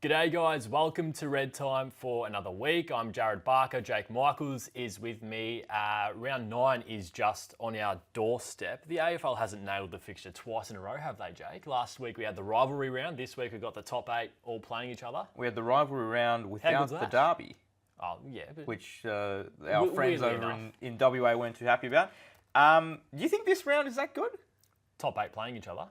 G'day guys, welcome to Red Time for another week. I'm Jared Barker. Jake Michaels is with me. Round 9 is just on our doorstep. The AFL hasn't nailed the fixture twice in a row, have they, Jake? Last week we had the rivalry round. This week we've got the top 8 all playing each other. We had the rivalry round without the derby. Oh, yeah. But which our friends over in WA weren't too happy about. Do you think this round is that good? Top 8 playing each other.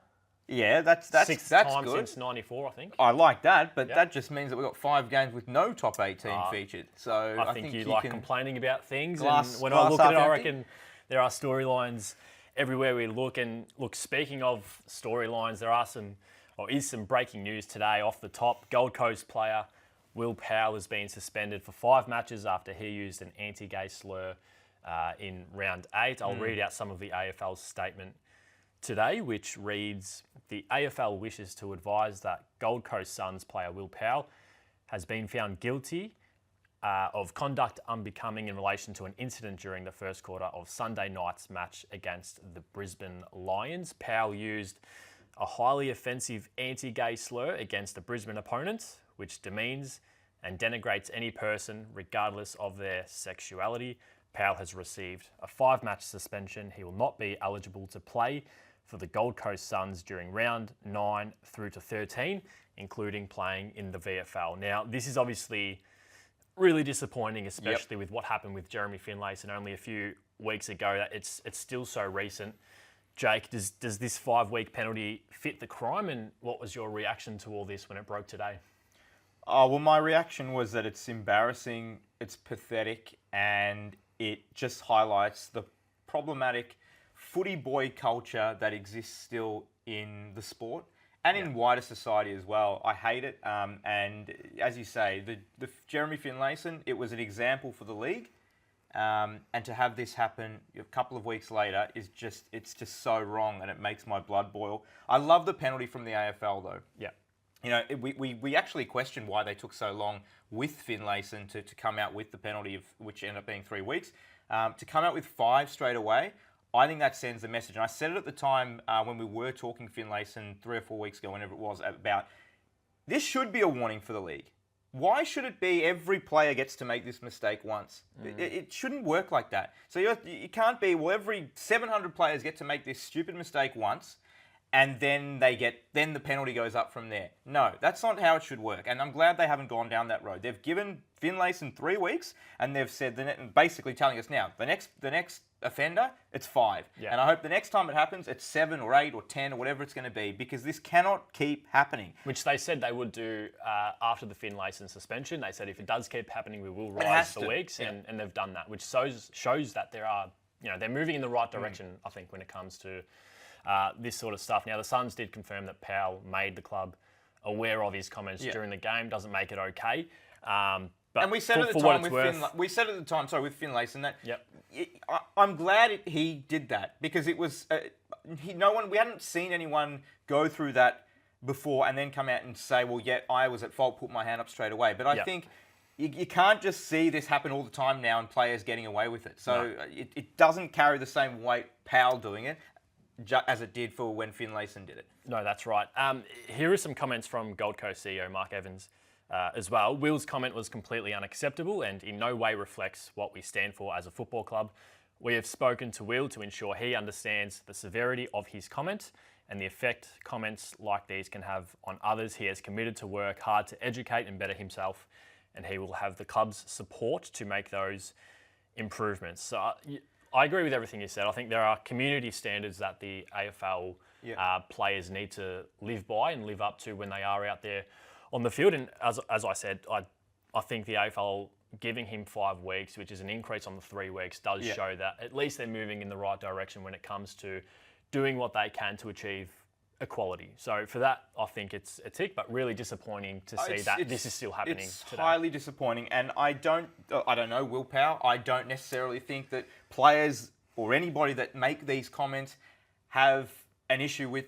Yeah, that's Sixth time good. Since 94, I think. I like that, but that just means that we've got 5 games with no top 8 team featured. So I think you like complaining about things. And when I look at it, I reckon there are storylines everywhere we look. And look, speaking of storylines, is some breaking news today off the top. Gold Coast player Wil Powell has been suspended for 5 matches after he used an anti-gay slur in round 8. I'll read out some of the AFL's statement today, which reads, the AFL wishes to advise that Gold Coast Suns player Wil Powell has been found guilty of conduct unbecoming in relation to an incident during the first quarter of Sunday night's match against the Brisbane Lions. Powell used a highly offensive anti-gay slur against a Brisbane opponent, which demeans and denigrates any person regardless of their sexuality. Powell has received a 5-match suspension. He will not be eligible to play for the Gold Coast Suns during round 9 through to 13, including playing in the VFL. Now, this is obviously really disappointing, especially with what happened with Jeremy Finlayson only a few weeks ago. That it's still so recent. Jake, does this 5-week penalty fit the crime? And what was your reaction to all this when it broke today? Oh, well, my reaction was that it's embarrassing, it's pathetic, and it just highlights the problematic footy boy culture that exists still in the sport and in wider society as well. I hate it. And as you say, the Jeremy Finlayson, it was an example for the league. And to have this happen a couple of weeks later it's just so wrong, and it makes my blood boil. I love the penalty from the AFL though. Yeah. You know, we actually questioned why they took so long with Finlayson to come out with the penalty, which ended up being 3 weeks. To come out with 5 straight away, I think that sends a message. And I said it at the time when we were talking Finlayson 3 or 4 weeks ago, whenever it was, about this should be a warning for the league. Why should it be every player gets to make this mistake once? It shouldn't work like that. So you can't be, every 700 players get to make this stupid mistake once, and then the penalty goes up from there. No, that's not how it should work. And I'm glad they haven't gone down that road. They've given Finlayson 3 weeks, and they've said, basically telling us now, the next offender, it's 5. Yeah. And I hope the next time it happens, it's 7 or 8 or 10 or whatever it's going to be, because this cannot keep happening. Which they said they would do after the Finlayson suspension. They said if it does keep happening, we will rise the weeks, and they've done that, which shows that they're moving in the right direction, I think, when it comes to this sort of stuff. Now, the Suns did confirm that Powell made the club aware of his comments during the game. Doesn't make it okay. And we said at the time with Finlayson that I'm glad he did that, because it was we hadn't seen anyone go through that before and then come out and say, well, yeah, I was at fault, put my hand up straight away. But I think you can't just see this happen all the time now and players getting away with it. So it doesn't carry the same weight, Powell doing it, as it did for when Finlayson did it. No, that's right. Here are some comments from Gold Coast CEO Mark Evans as well. Wil's comment was completely unacceptable and in no way reflects what we stand for as a football club. We have spoken to Wil to ensure he understands the severity of his comment and the effect comments like these can have on others. He has committed to work hard to educate and better himself, and he will have the club's support to make those improvements. So I agree with everything you said. I think there are community standards that the AFL players need to live by and live up to when they are out there on the field. And as I said, I think the AFL giving him 5 weeks, which is an increase on the 3 weeks, does show that at least they're moving in the right direction when it comes to doing what they can to achieve equality. So for that, I think it's a tick, but really disappointing to see that this is still happening today. Highly disappointing, and I don't know Wil Powell. I don't necessarily think that players or anybody that make these comments have an issue with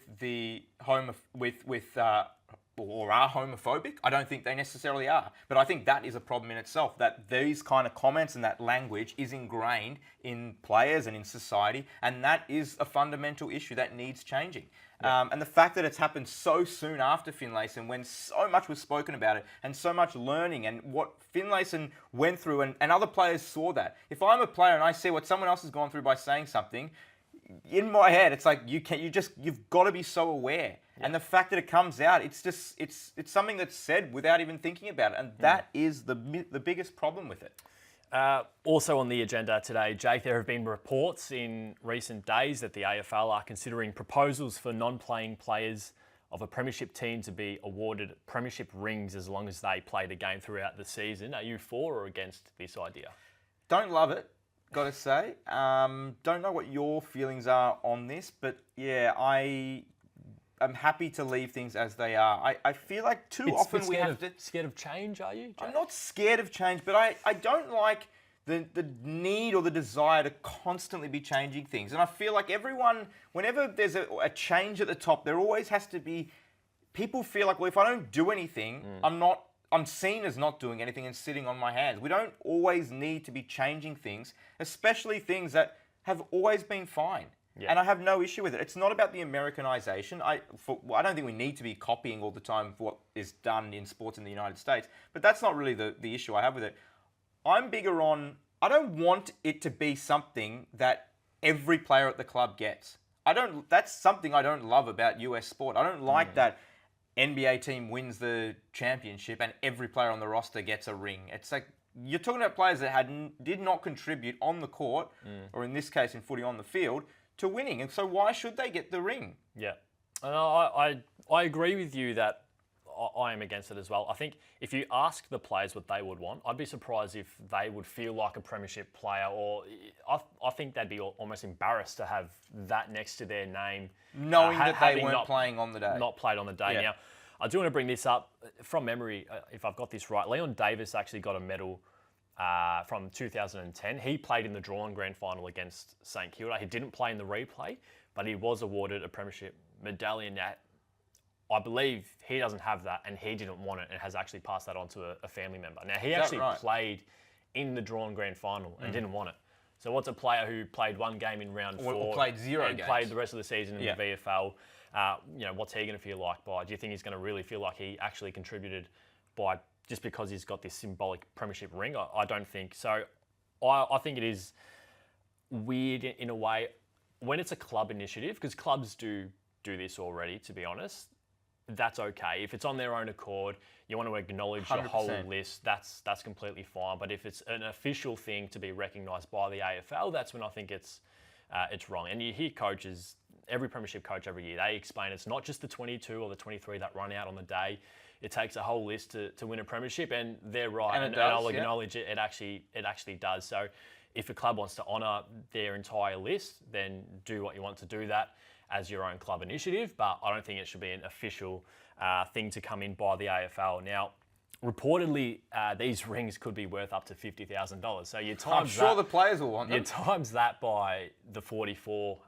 or are homophobic. I don't think they necessarily are. But I think that is a problem in itself, that these kind of comments and that language is ingrained in players and in society, and that is a fundamental issue that needs changing. And the fact that it's happened so soon after Finlayson, when so much was spoken about it and so much learning and what Finlayson went through and other players saw that. If I'm a player and I see what someone else has gone through by saying something, in my head, it's like you've got to be so aware. Yeah. And the fact that it comes out, it's something that's said without even thinking about it. And that is the biggest problem with it. Also on the agenda today, Jake, there have been reports in recent days that the AFL are considering proposals for non-playing players of a Premiership team to be awarded Premiership rings as long as they played a game throughout the season. Are you for or against this idea? Don't love it, got to say. Don't know what your feelings are on this, but yeah, I'm happy to leave things as they are. I feel like too often we have to... Scared of change, are you, Jake? I'm not scared of change, but I don't like the need or the desire to constantly be changing things. And I feel like everyone, whenever there's a change at the top, there always has to be... People feel like, well, if I don't do anything, I'm seen as not doing anything and sitting on my hands. We don't always need to be changing things, especially things that have always been fine. Yeah. And I have no issue with it. It's not about the Americanization. I don't think we need to be copying all the time what is done in sports in the United States. But that's not really the issue I have with it. I'm bigger on... I don't want it to be something that every player at the club gets. That's something I don't love about US sport. I don't like that NBA team wins the championship and every player on the roster gets a ring. It's like... You're talking about players that did not contribute on the court, or in this case in footy on the field, to winning, and so why should they get the ring? Yeah, and I agree with you that I am against it as well. I think if you ask the players what they would want, I'd be surprised if they would feel like a Premiership player, or I think they'd be almost embarrassed to have that next to their name, knowing that they weren't playing on the day. Not played on the day. Yeah. Now, I do want to bring this up from memory. If I've got this right, Leon Davis actually got a medal. From 2010. He played in the drawn grand final against St Kilda. He didn't play in the replay, but he was awarded a Premiership medallion. That I believe he doesn't have that, and he didn't want it, and has actually passed that on to a family member. Now, he actually played in the drawn grand final and didn't want it. So what's a player who played one game in round 4 or played 0 games, played the rest of the season in the VFL? What's he going to feel like by? Do you think he's going to really feel like he actually contributed by just because he's got this symbolic Premiership ring? I don't think so. I think it is weird in a way when it's a club initiative, because clubs do this already, to be honest. That's okay. If it's on their own accord, you want to acknowledge 100%. The whole list, that's completely fine. But if it's an official thing to be recognised by the AFL, that's when I think it's wrong. And you hear coaches, every Premiership coach every year, they explain it's not just the 22 or the 23 that run out on the day. It takes a whole list to win a Premiership, and they're right. And I'll acknowledge it. It actually does. So if a club wants to honour their entire list, then do what you want to do that as your own club initiative. But I don't think it should be an official thing to come in by the AFL. Now, reportedly, these rings could be worth up to $50,000. So you times I'm sure the players will want them. You times that by the 44,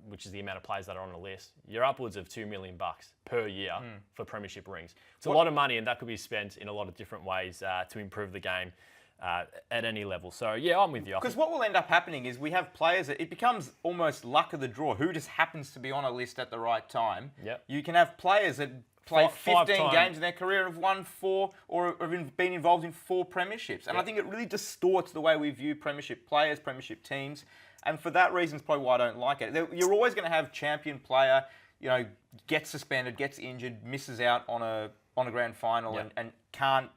which is the amount of players that are on the list. You're upwards of $2 million per year for Premiership rings. It's a lot of money, and that could be spent in a lot of different ways to improve the game at any level. So yeah, I'm with you. Because what will end up happening is we have players that it becomes almost luck of the draw. Who just happens to be on a list at the right time? Yep. You can have players that play 15 games in their career and have won 4 or have been involved in 4 premierships. And I think it really distorts the way we view Premiership players, Premiership teams. And for that reason, it's probably why I don't like it. You're always going to have champion player, gets suspended, gets injured, misses out on a grand final and can't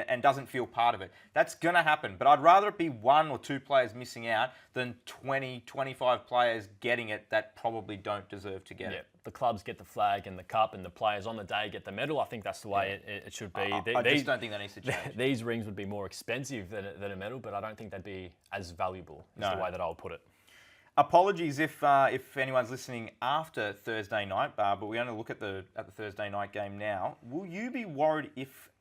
and doesn't feel part of it. That's going to happen. But I'd rather it be 1 or 2 players missing out than 20, 25 players getting it that probably don't deserve to get it. The clubs get the flag and the cup, and the players on the day get the medal. I think that's the way it should be. I just don't think that needs to change. These rings would be more expensive than a medal, but I don't think they'd be as valuable, is the way that I'll put it. Apologies if anyone's listening after Thursday night, but we're going to look at the Thursday night game now. Will you be worried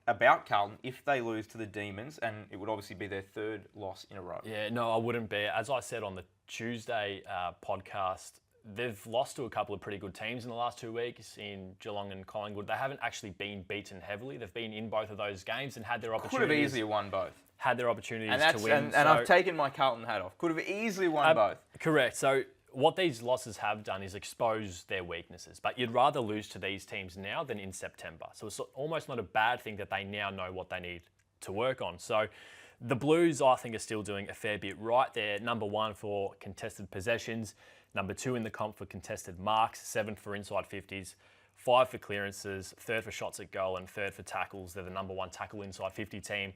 about Carlton if they lose to the Demons, and it would obviously be their 3rd loss in a row? Yeah, no, I wouldn't be. As I said on the Tuesday podcast, they've lost to a couple of pretty good teams in the last 2 weeks in Geelong and Collingwood. They haven't actually been beaten heavily. They've been in both of those games and had their opportunities. Could have easily won both. Had their opportunities to win. And I've taken my Carlton hat off. Could have easily won both. Correct. So what these losses have done is expose their weaknesses. But you'd rather lose to these teams now than in September. So it's almost not a bad thing that they now know what they need to work on. So the Blues, I think, are still doing a fair bit right. They're number 1 for contested possessions, number 2 in the comp for contested marks, 7th for inside 50s, 5 for clearances, 3rd for shots at goal, and 3rd for tackles. They're the number 1 tackle inside 50 team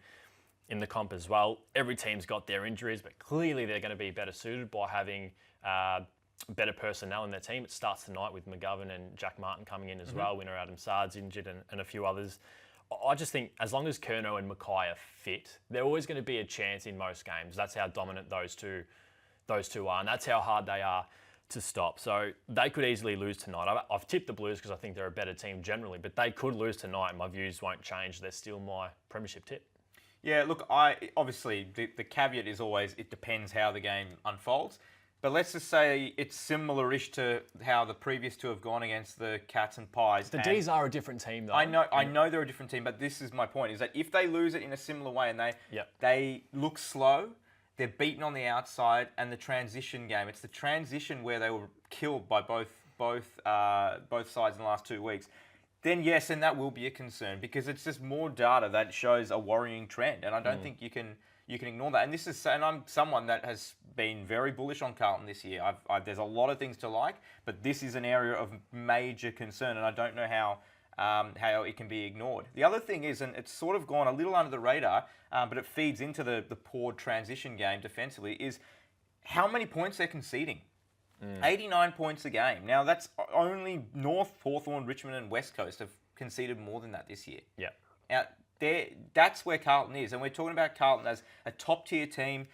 in the comp as well. Every team's got their injuries, but clearly they're going to be better suited by having better personnel in their team. It starts tonight with McGovern and Jack Martin coming in as well. Winner Adam Sard's injured and a few others. I just think as long as Curnow and Mackay are fit, they're always going to be a chance in most games. That's how dominant those two are, and that's how hard they are to stop. So they could easily lose tonight. I've tipped the Blues because I think they're a better team generally, but they could lose tonight, and my views won't change. They're still my premiership tip. Yeah, look, obviously the caveat is always it depends how the game unfolds. But let's just say it's similar-ish to how the previous two have gone against the Cats and Pies. The D's are a different team, though. I know they're a different team, but this is my point: is that if they lose it in a similar way and they look slow, they're beaten on the outside, and the transition game. It's the transition where they were killed by both sides in the last 2 weeks. Then yes, and that will be a concern because it's just more data that shows a worrying trend, and I don't think you can ignore that. And I'm someone that has been very bullish on Carlton this year. There's a lot of things to like, but this is an area of major concern, and I don't know how it can be ignored. The other thing is, and it's sort of gone a little under the radar, but it feeds into the poor transition game defensively, is how many points they're conceding. 89 points a game. Now, that's only North, Hawthorn, Richmond and West Coast have conceded more than that this year. Yeah. Now, that's where Carlton is. And we're talking about Carlton as a top-tier team,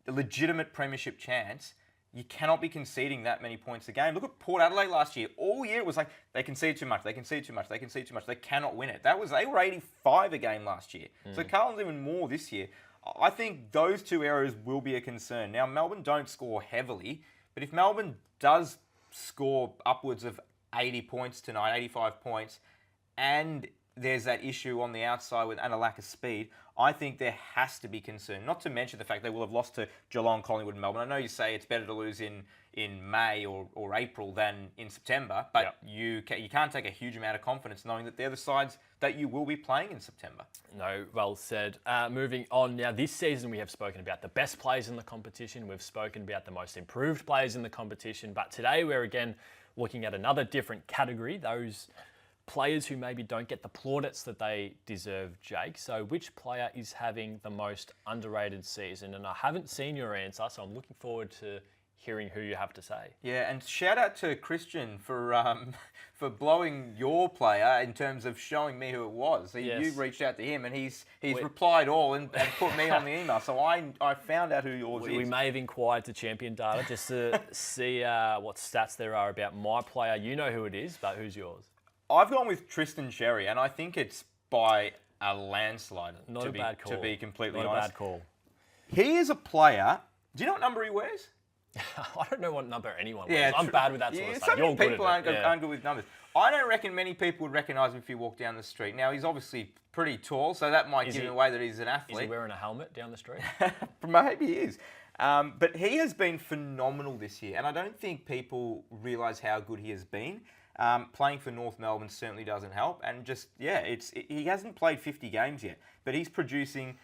a legitimate premiership chance. You cannot be conceding that many points a game. Look at Port Adelaide last year. All year it was like, they concede too much, they concede too much, they concede too much. They cannot win it. They were 85 a game last year. So Carlton's even more this year. I think those two areas will be a concern. Now, Melbourne don't score heavily, but if Melbourne does score upwards of 80 points tonight, 85 points, and there's that issue on the outside and a lack of speed, I think there has to be concern. Not to mention the fact they will have lost to Geelong, Collingwood and Melbourne. I know you say it's better to lose in May or April than in September, but you can't take a huge amount of confidence knowing that they're the sides that you will be playing in September. No, well said. Moving on now, this season we have spoken about the best players in the competition. We've spoken about the most improved players in the competition, but today we're again looking at another different category, those players who maybe don't get the plaudits that they deserve, Jake. So which player is having the most underrated season? And I haven't seen your answer, so I'm looking forward to hearing who you have to say. Yeah, and shout out to Christian for blowing your player in terms of showing me who it was. You reached out to him, and he's replied all and put me on the email. So I found out who yours is. We may have inquired to Champion Data just to see what stats there are about my player. You know who it is, but who's yours? I've gone with Tristan Sherry, and I think it's by a landslide. Not a bad call. To be completely honest. Not a bad call. He is a player. Do you know what number he wears? I don't know what number anyone wears. I'm bad with that sort of stuff. Some people aren't good with numbers. I don't reckon many people would recognise him if you walk down the street. Now, he's obviously pretty tall, so that might give him away that he's an athlete. Is he wearing a helmet down the street? Maybe he is. But he has been phenomenal this year, and I don't think people realise how good he has been. Playing for North Melbourne certainly doesn't help, and he hasn't played 50 games yet, but he's producing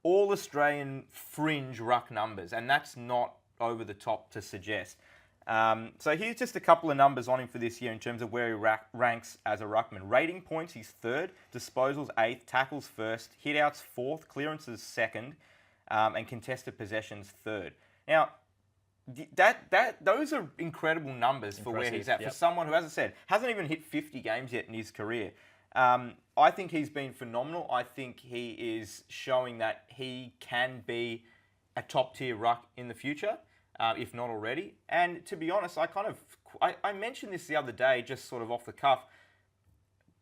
all Australian fringe ruck numbers, and that's not over the top to suggest. So here's just a couple of numbers on him for this year in terms of where he ranks as a ruckman. Rating points, he's 3rd, disposals 8th, tackles 1st, hitouts 4th, clearances 2nd, and contested possessions 3rd. Now, those are incredible numbers for where he's at. For someone who, as I said, hasn't even hit 50 games yet in his career. I think he's been phenomenal. I think he is showing that he can be a top-tier ruck in the future, if not already. And to be honest, I mentioned this the other day, just sort of off the cuff.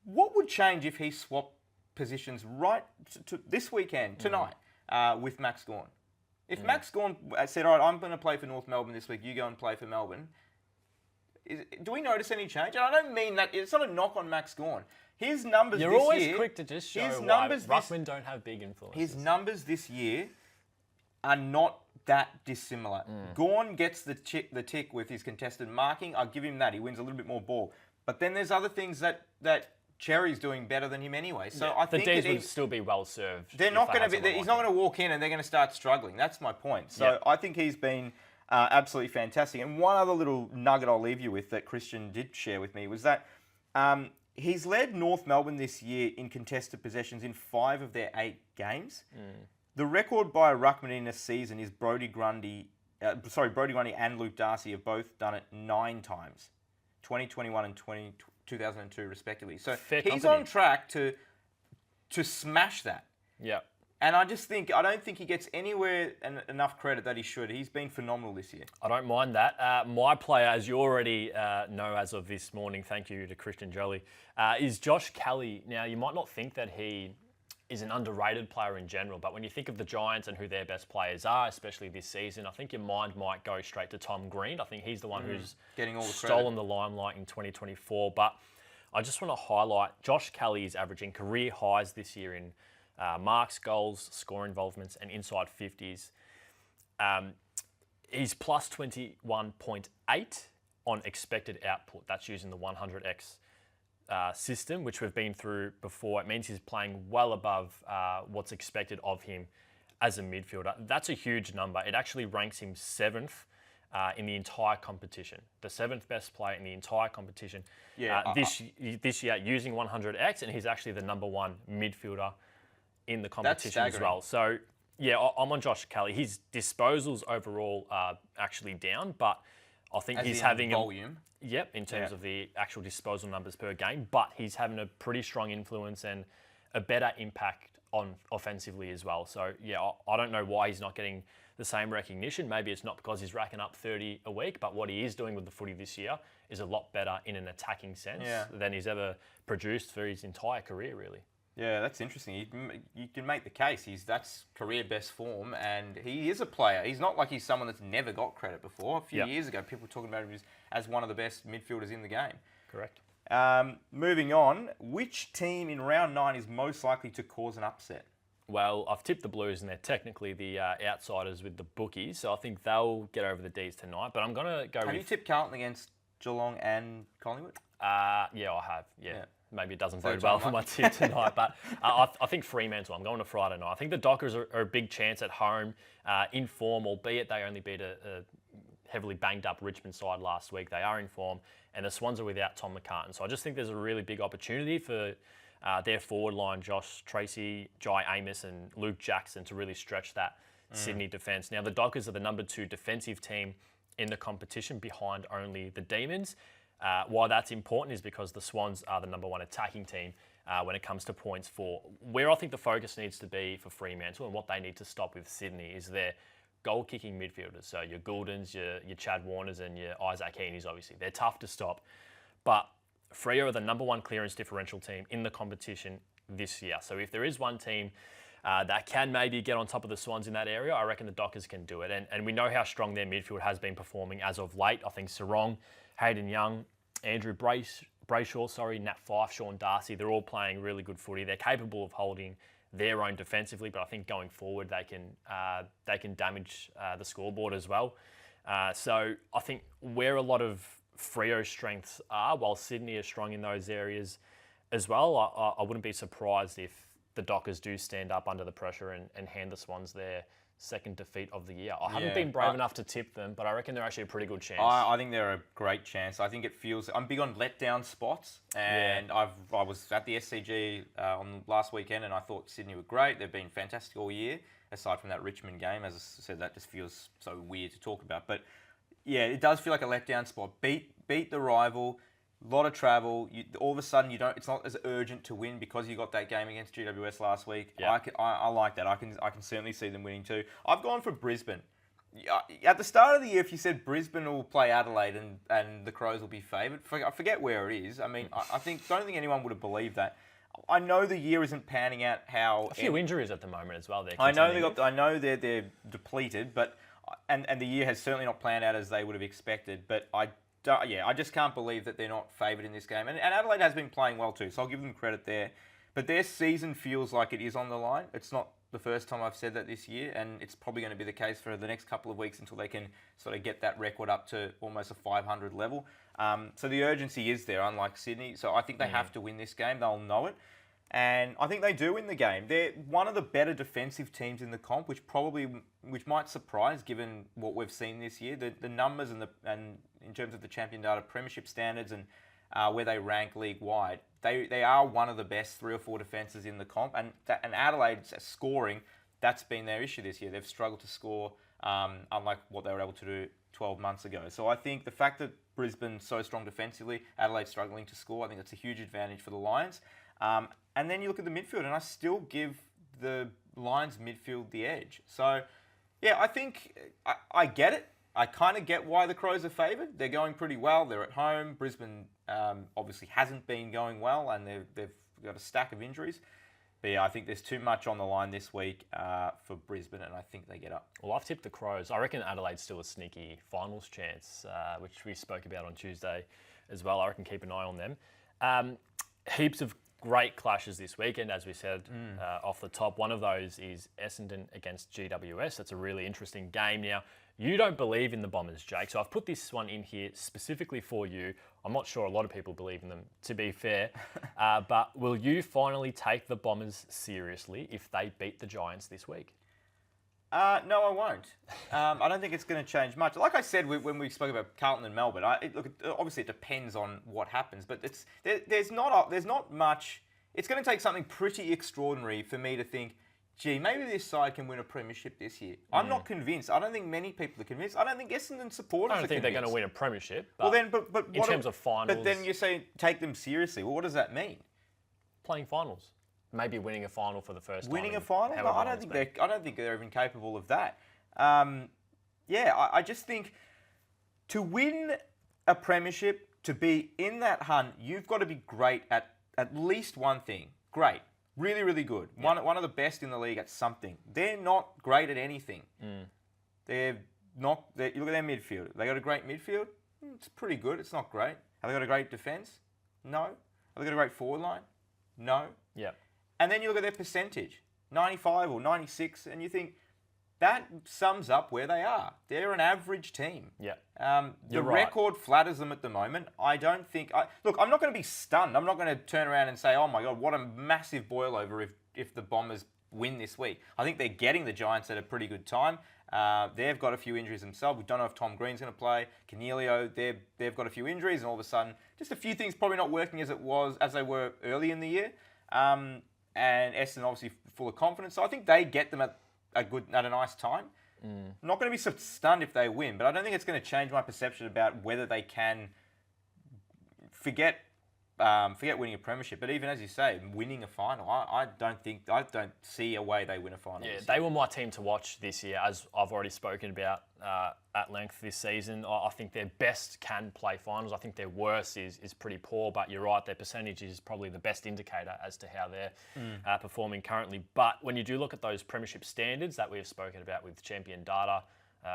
What would change if he swapped positions right to this weekend, tonight, with Max Gawn? If Max Gawn said, all right, I'm going to play for North Melbourne this week, you go and play for Melbourne, do we notice any change? And I don't mean that, it's not a knock on Max Gawn. His numbers this year... You're always quick to just show why ruckmen don't have big influences. His numbers this year are not that dissimilar. Gawn gets the tick with his contested marking. I'll give him that. He wins a little bit more ball. But then there's other things that Cherry's doing better than him anyway. So I think the D's would still be well served. They're not going to be. He's not going to walk in and they're going to start struggling. That's my point. So I think he's been absolutely fantastic. And one other little nugget I'll leave you with that Christian did share with me was that he's led North Melbourne this year in contested possessions in 5 of their 8 games. The record by a ruckman in a season is Brodie Grundy and Luke Darcy have both done it 9 times, 2021 and 2002 respectively. So he's on track to smash that. Yeah. And I don't think he gets anywhere enough credit that he should. He's been phenomenal this year. I don't mind that. My player, as you already know as of this morning, thank you to Christian Joly, is Josh Kelly. Now, you might not think that he is an underrated player in general, but when you think of the Giants and who their best players are, especially this season, I think your mind might go straight to Tom Green. I think he's the one who's getting all the stolen the limelight in 2024. But I just want to highlight Josh Kelly is averaging career highs this year in marks, goals, score involvements, and inside 50s. He's plus 21.8 on expected output. That's using the 100x system, which we've been through before. It means he's playing well above what's expected of him as a midfielder. That's a huge number. It actually ranks him 7th in the entire competition. The 7th best player in the entire competition this year using 100x, and he's actually the number 1 midfielder in the competition as well. So, yeah, I'm on Josh Kelly. His disposals overall are actually down, but I think he's having volume. In terms of the actual disposal numbers per game, but he's having a pretty strong influence and a better impact on offensively as well. So, yeah, I don't know why he's not getting the same recognition. Maybe it's not because he's racking up 30 a week, but what he is doing with the footy this year is a lot better in an attacking sense than he's ever produced for his entire career, really. Yeah, that's interesting. You can make the case. That's career best form, and he is a player. He's not like he's someone that's never got credit before. A few years ago, people were talking about him as one of the best midfielders in the game. Correct. Moving on, which team in round 9 is most likely to cause an upset? Well, I've tipped the Blues, and they're technically the outsiders with the bookies, so I think they'll get over the D's tonight. But I'm going to go with... Have you tipped Carlton against Geelong and Collingwood? Yeah, I have, yeah. Maybe it doesn't bode well for my tip tonight, but I think Fremantle. I'm going to Friday night. I think the Dockers are a big chance at home, in form, albeit they only beat a heavily banged up Richmond side last week. They are in form, and the Swans are without Tom McCartan. So I just think there's a really big opportunity for their forward line, Josh Tracy, Jai Amos, and Luke Jackson, to really stretch that Sydney defence. Now, the Dockers are the number 2 defensive team in the competition, behind only the Demons. Why that's important is because the Swans are the number 1 attacking team when it comes to points for. Where I think the focus needs to be for Fremantle and what they need to stop with Sydney is their goal-kicking midfielders. So your Gouldens, your Chad Warners, and your Isaac Heaney's, obviously. They're tough to stop. But Freo are the number 1 clearance differential team in the competition this year. So if there is one team that can maybe get on top of the Swans in that area, I reckon the Dockers can do it. And we know how strong their midfield has been performing as of late. I think Sarong, Hayden Young, Andrew Brayshaw, Nat Fyfe, Sean Darcy, they're all playing really good footy. They're capable of holding their own defensively, but I think going forward they can damage the scoreboard as well. So I think where a lot of Freo strengths are, while Sydney is strong in those areas as well, I wouldn't be surprised if the Dockers do stand up under the pressure and hand the Swans their second defeat of the year. I haven't been brave enough to tip them, but I reckon they're actually a pretty good chance. I think they're a great chance. I think it feels... I'm big on letdown spots, and I was at the SCG on last weekend, and I thought Sydney were great. They've been fantastic all year, aside from that Richmond game. As I said, that just feels so weird to talk about. But yeah, it does feel like a letdown spot. Beat the rival. A lot of travel. All of a sudden, it's not as urgent to win because you got that game against GWS last week. Yeah. I like that. I can certainly see them winning too. I've gone for Brisbane. At the start of the year, if you said Brisbane will play Adelaide and the Crows will be favoured, I forget where it is. I mean, don't think anyone would have believed that. I know the year isn't panning out how... A few injuries at the moment as well. I know they're depleted, but and the year has certainly not planned out as they would have expected. But I just can't believe that they're not favoured in this game. And Adelaide has been playing well too, so I'll give them credit there. But their season feels like it is on the line. It's not the first time I've said that this year, and it's probably going to be the case for the next couple of weeks until they can sort of get that record up to almost a 500 level. So the urgency is there, unlike Sydney. So I think they have to win this game. They'll know it. And I think they do win the game. They're one of the better defensive teams in the comp, which might surprise given what we've seen this year. The numbers and in terms of the champion data premiership standards and where they rank league wide, they are one of the best 3 or 4 defenses in the comp. And Adelaide's scoring, that's been their issue this year. They've struggled to score, unlike what they were able to do 12 months ago. So I think the fact that Brisbane's so strong defensively, Adelaide's struggling to score, I think that's a huge advantage for the Lions. And then you look at the midfield, and I still give the Lions midfield the edge. So, yeah, I think I get it. I kind of get why the Crows are favoured. They're going pretty well. They're at home. Brisbane obviously hasn't been going well, and they've got a stack of injuries. But yeah, I think there's too much on the line this week for Brisbane, and I think they get up. Well, I've tipped the Crows. I reckon Adelaide's still a sneaky finals chance, which we spoke about on Tuesday as well. I reckon keep an eye on them. Heaps of great clashes this weekend, as we said off the top. One of those is Essendon against GWS. That's a really interesting game. Now, you don't believe in the Bombers, Jake, so I've put this one in here specifically for you. I'm not sure a lot of people believe in them, to be fair, but will you finally take the Bombers seriously if they beat the Giants this week? No, I won't. I don't think it's going to change much. Like I said when we spoke about Carlton and Melbourne, obviously it depends on what happens, but there's not much. It's going to take something pretty extraordinary for me to think, gee, maybe this side can win a premiership this year. I'm not convinced. I don't think many people are convinced. I don't think Essendon supporters are convinced. I don't think they're going to win a premiership. But in terms of finals, but then you say take them seriously. Well, what does that mean? Playing finals. Maybe winning a final for the first time. Winning a final? No, I don't think they're even capable of that. I just think to win a premiership, to be in that hunt, you've got to be great at least one thing. Great. Really, really good. Yep. One of the best in the league at something. They're not great at anything. They're not. You look at their midfield. They got a great midfield? It's pretty good. It's not great. Have they got a great defence? No. Have they got a great forward line? No. Yeah. And then you look at their percentage, 95 or 96, and you think, that sums up where they are. They're an average team. Yeah. The record flatters them at the moment. I don't think... Look, I'm not going to be stunned. I'm not going to turn around and say, oh my God, what a massive boil over if the Bombers win this week. I think they're getting the Giants at a pretty good time. They've got a few injuries themselves. We don't know if Tom Green's going to play. Cornelio, they've got a few injuries, and all of a sudden, just a few things probably not working as they were early in the year. And Essendon obviously full of confidence. So I think they get them at a nice time. I'm not going to be so stunned if they win, but I don't think it's going to change my perception about whether they can forget winning a premiership. But even as you say, winning a final, I don't see a way they win a final. Yeah, they were my team to watch this year, as I've already spoken about at length this season. I think their best can play finals. I think their worst is pretty poor, but you're right, their percentage is probably the best indicator as to how they're performing currently. But when you do look at those premiership standards that we've spoken about with champion data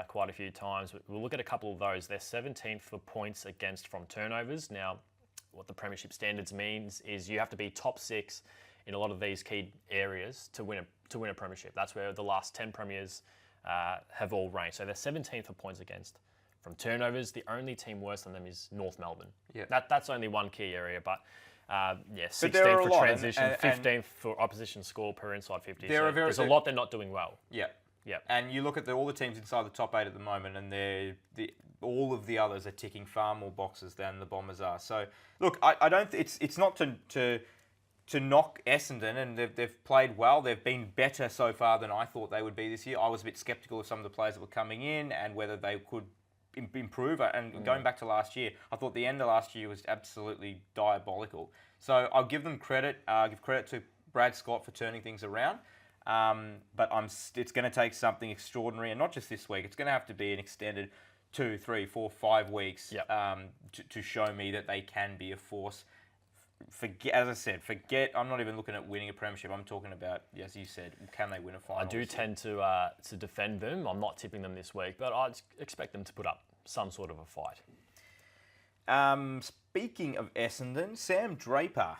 quite a few times, we'll look at a couple of those. They're 17th for points against from turnovers. Now, what the premiership standards means is you have to be top 6 in a lot of these key areas to win a premiership. That's where the last 10 premiers have all ranked. So they're 17th for points against from turnovers. The only team worse than them is North Melbourne. Yeah. That's only one key area, but 16th for transition, 15th for opposition score per inside 50. There's a lot they're not doing well. Yeah. Yeah. And you look at all the teams inside the top 8 at the moment, and all of the others are ticking far more boxes than the Bombers are. So, look, I don't. It's not to knock Essendon, and they've played well. They've been better so far than I thought they would be this year. I was a bit sceptical of some of the players that were coming in and whether they could improve. And going back to last year, I thought the end of last year was absolutely diabolical. So I'll give them credit. Give credit to Brad Scott for turning things around. But it's going to take something extraordinary, and not just this week. It's going to have to be an extended 2, 3, 4, 5 weeks to show me that they can be a force. As I said, I'm not even looking at winning a premiership. I'm talking about, as you said, can they win a final? I do tend to defend them. I'm not tipping them this week, but I expect them to put up some sort of a fight. Speaking of Essendon, Sam Draper.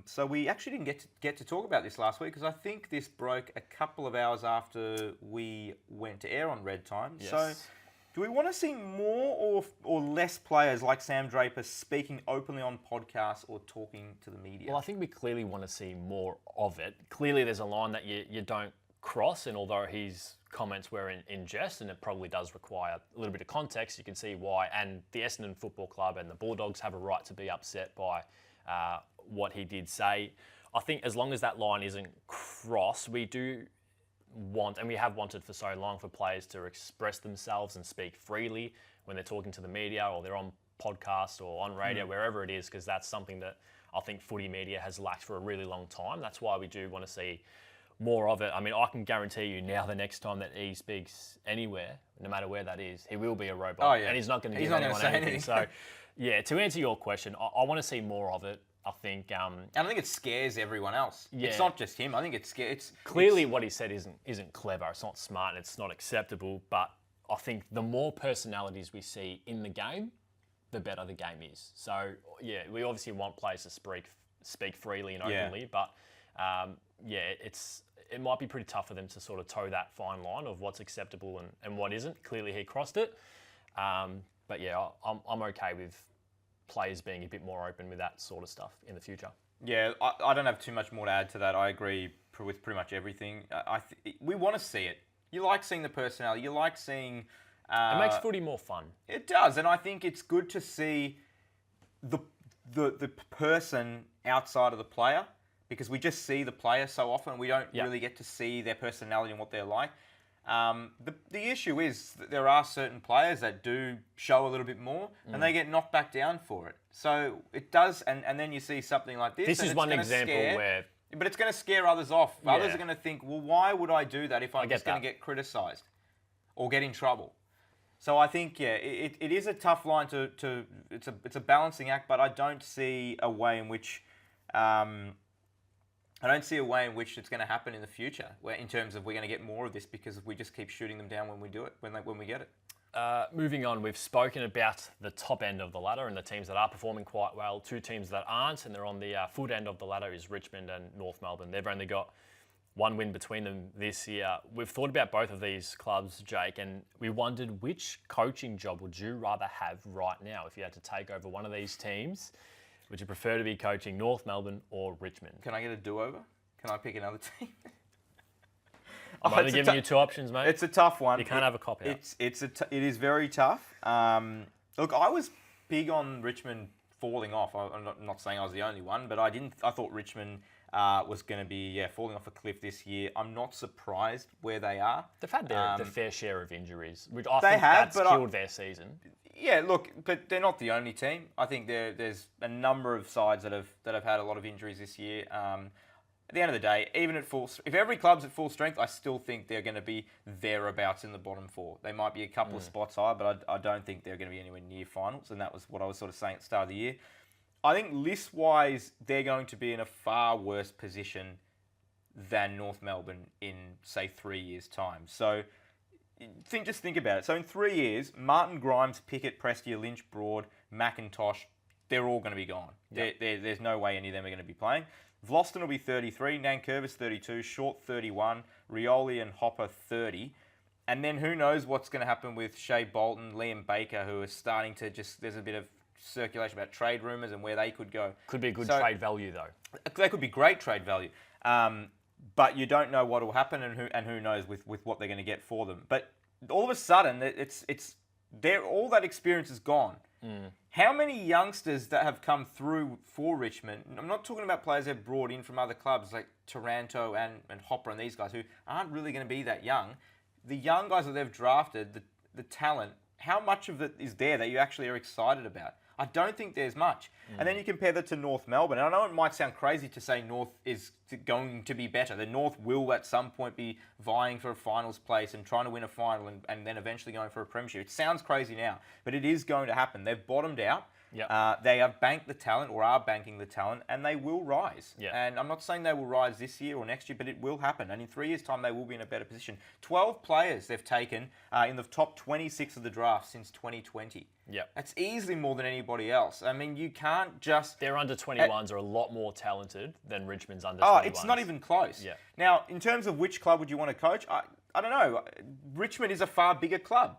So we actually didn't get to talk about this last week because I think this broke a couple of hours after we went to air on Red Time. Yes. So do we want to see more or less players like Sam Draper speaking openly on podcasts or talking to the media? Well, I think we clearly want to see more of it. Clearly, there's a line that you don't cross, and although his comments were in jest, and it probably does require a little bit of context, you can see why. And the Essendon Football Club and the Bulldogs have a right to be upset by what he did say. I think as long as that line isn't crossed, we do want, and we have wanted for so long, for players to express themselves and speak freely when they're talking to the media or they're on podcast or on radio, wherever it is, because that's something that I think footy media has lacked for a really long time. That's why we do want to see more of it. I mean, I can guarantee you now the next time that he speaks anywhere, no matter where that is, he will be a robot. Oh, yeah. And he's not going to give not anyone gonna say anything. So, yeah, to answer your question, I want to see more of it. I think... and I think it scares everyone else. Yeah. It's not just him. I think it scares... Clearly what he said isn't clever. It's not smart and it's not acceptable. But I think the more personalities we see in the game, the better the game is. So, yeah, we obviously want players to speak freely and openly. But, it might be pretty tough for them to sort of toe that fine line of what's acceptable and what isn't. Clearly he crossed it. But yeah, I'm okay with players being a bit more open with that sort of stuff in the future. Yeah, I don't have too much more to add to that. I agree with pretty much everything. We want to see it. You like seeing the personality. You like seeing... it makes footy more fun. It does, and I think it's good to see the person outside of the player, because we just see the player so often. We don't really get to see their personality and what they're like. The issue is that there are certain players that do show a little bit more, and they get knocked back down for it. So it does, and then you see something like this. This is one example where... But it's going to scare others off. Yeah. Others are going to think, well, why would I do that if I'm just going to get criticised or get in trouble? So I think, it is a tough line it's a balancing act, but I don't see a way in which... I don't see a way in which it's going to happen in the future, where in terms of we're going to get more of this because we just keep shooting them down when we do it, when we get it. Moving on, we've spoken about the top end of the ladder and the teams that are performing quite well. Two teams that aren't, and they're on the foot end of the ladder, is Richmond and North Melbourne. They've only got one win between them this year. We've thought about both of these clubs, Jake, and we wondered which coaching job would you rather have right now if you had to take over one of these teams? Would you prefer to be coaching North Melbourne or Richmond? Can I get a do-over? Can I pick another team? I'm only giving you two options, mate. It's a tough one. You can't have a cop-out. It is very tough. Look, I was big on Richmond falling off. I'm not saying I was the only one, but I thought Richmond was going to be falling off a cliff this year. I'm not surprised where they are. They've had their fair share of injuries, which I think that's killed their season. Yeah, look, but they're not the only team. I think there's a number of sides that have had a lot of injuries this year. At the end of the day, even if every club's at full strength, I still think they're going to be thereabouts in the bottom four. They might be a couple of spots high, but I don't think they're going to be anywhere near finals, and that was what I was sort of saying at the start of the year. I think list-wise, they're going to be in a far worse position than North Melbourne in, say, 3 years' time. So just think about it. So in 3 years, Martin, Grimes, Pickett, Prestia, Lynch, Broad, McIntosh, they're all going to be gone. Yep. There's no way any of them are going to be playing. Vlosten will be 33, Nankervis 32, Short 31, Rioli and Hopper 30. And then who knows what's going to happen with Shea Bolton, Liam Baker, who are starting to there's a bit of circulation about trade rumours and where they could go. Could be a good trade value, though. They could be great trade value. But you don't know what will happen and who knows with what they're going to get for them. But all of a sudden, all that experience is gone. How many youngsters that have come through for Richmond? I'm not talking about players they've brought in from other clubs like Taranto and Hopper and these guys who aren't really going to be that young. The young guys that they've drafted, the talent, how much of it is there that you actually are excited about? I don't think there's much. And then you compare that to North Melbourne. And I know it might sound crazy to say North is going to be better. The North will at some point be vying for a finals place and trying to win a final and then eventually going for a premiership. It sounds crazy now, but it is going to happen. They've bottomed out. Yep. They have banked the talent, or are banking the talent, and they will rise. Yeah. And I'm not saying they will rise this year or next year, but it will happen. And in 3 years' time, they will be in a better position. 12 players they've taken in the top 26 of the draft since 2020. Yep. That's easily more than anybody else. I mean, you can't just... Their under 21s are a lot more talented than Richmond's under 21s. Oh, it's not even close. Yeah. Now, in terms of which club would you want to coach, I don't know. Richmond is a far bigger club.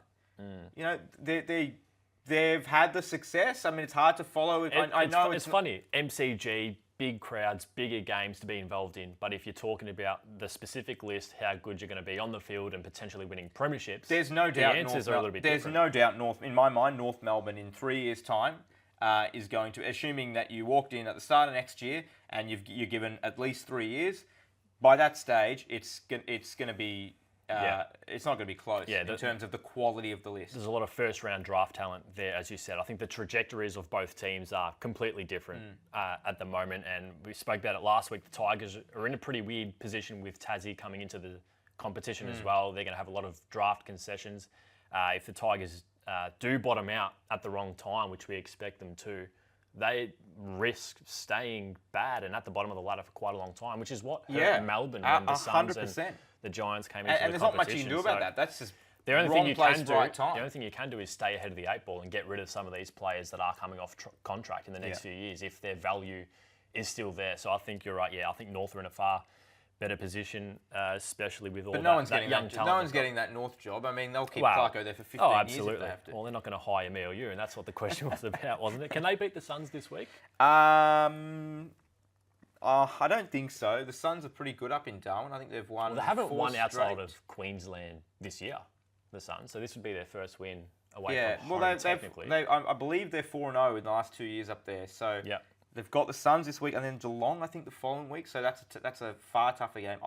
You know, they've had the success. I mean, it's hard to follow. I know it's funny. MCG, big crowds, bigger games to be involved in. But if you're talking about the specific list, how good you're going to be on the field and potentially winning premierships, there's no doubt. The answers are a little bit There's different. no doubt. In my mind, North Melbourne in 3 years' time is going to, assuming that you walked in at the start of next year and you're given at least 3 years. By that stage, it's going to be. It's not going to be close in terms of the quality of the list. There's a lot of first-round draft talent there, as you said. I think the trajectories of both teams are completely different at the moment, and we spoke about it last week. The Tigers are in a pretty weird position with Tassie coming into the competition as well. They're going to have a lot of draft concessions. If the Tigers do bottom out at the wrong time, which we expect them to, they risk staying bad and at the bottom of the ladder for quite a long time, which is what hurt Melbourne when the Suns 100%. and the Giants came into And the there's not much competition. you can do about that. That's just the only wrong thing you place, can do. right time. The only thing you can do is stay ahead of the 8 ball and get rid of some of these players that are coming off contract in the next few years if their value is still there. So I think you're right. Yeah, I think North are in a far better position, especially with all that young talent. No one's getting that North job. I mean, they'll keep Clarko there for 15 years if they have to. Well, they're not going to hire me or you, and that's what the question was about, wasn't it? Can they beat the Suns this week? I don't think so. The Suns are pretty good up in Darwin. I think they've won. Well, they haven't won outside straight. of Queensland this year, the Suns. So this would be their first win away from well, home, technically. I believe they're 4-0 in the last 2 years up there. So they've got the Suns this week, and then Geelong, I think, the following week. So that's a far tougher game.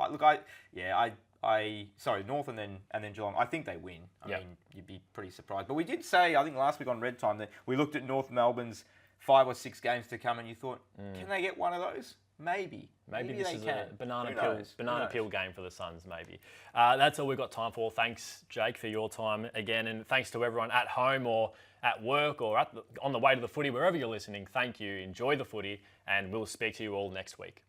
Sorry, North and then Geelong. I think they win. I mean, you'd be pretty surprised. But we did say, I think last week on Red Time, that we looked at North Melbourne's 5 or 6 games to come, and you thought, can they get one of those? Maybe this they is can. a banana peel game for the Suns, maybe. That's all we've got time for. Thanks, Jake, for your time again. And thanks to everyone at home or at work or on the way to the footy, wherever you're listening. Thank you. Enjoy the footy. And we'll speak to you all next week.